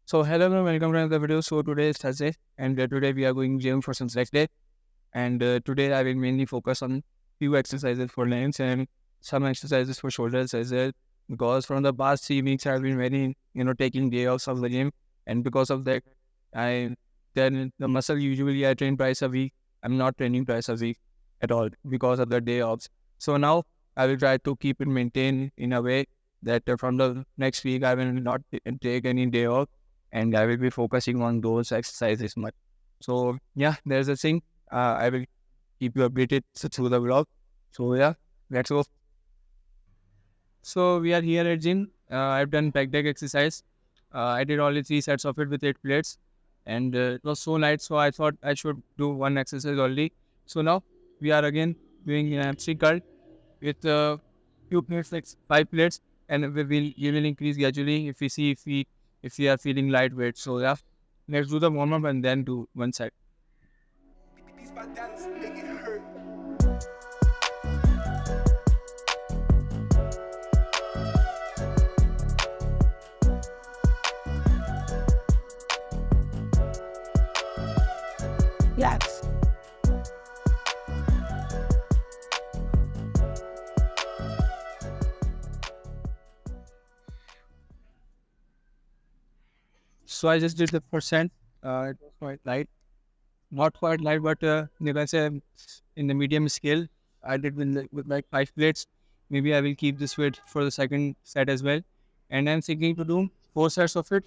So hello everyone, welcome to another video. So today is Thursday and today we are going gym for some leg day. And today I will mainly focus on few exercises for legs and some exercises for shoulders as well. Because from the past 3 weeks I've been very, taking day offs of the gym, and because of that, I then the muscle usually I train twice a week. I'm not training twice a week at all because of the day offs. So now I will try to keep it maintained in a way that from the next week I will not take any day off, and I will be focusing on those exercises much. So yeah, there's a thing. I will keep you updated through the vlog. So yeah, let's go. So we are here at gym. I've done back deck exercise. I did only 3 sets of it with 8 plates, and it was so light. So I thought I should do one exercise only. So now we are again doing an hamstring curl with few plates, like 5 plates, and we will increase gradually if we see if we are feeling lightweight. So yeah, let's do the warm up and then do one set. Yes. So I just did the percent. It was quite light, not quite light, but you can say in the medium scale. I did with like 5 plates. Maybe I will keep this weight for the second set as well. And I'm thinking to do 4 sets of it,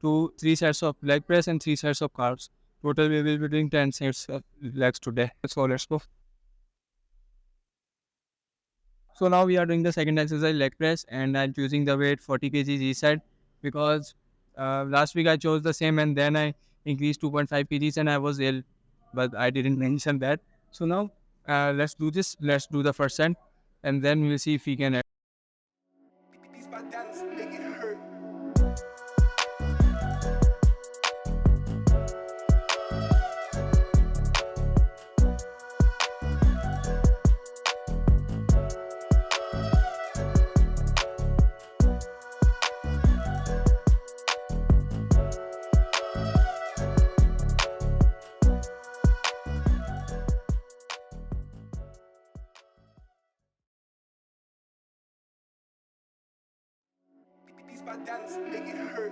3 sets of leg press and 3 sets of carbs. Total we will be doing 10 sets of legs today. So let's go. So now we are doing the second exercise, leg press, and I'm choosing the weight 40 kgs each side because last week I chose the same and then I increased 2.5 kgs and I was ill, but I didn't mention that. So now let's do this. Let's do the first set, and then we'll see if we can. These my dance make it hurt.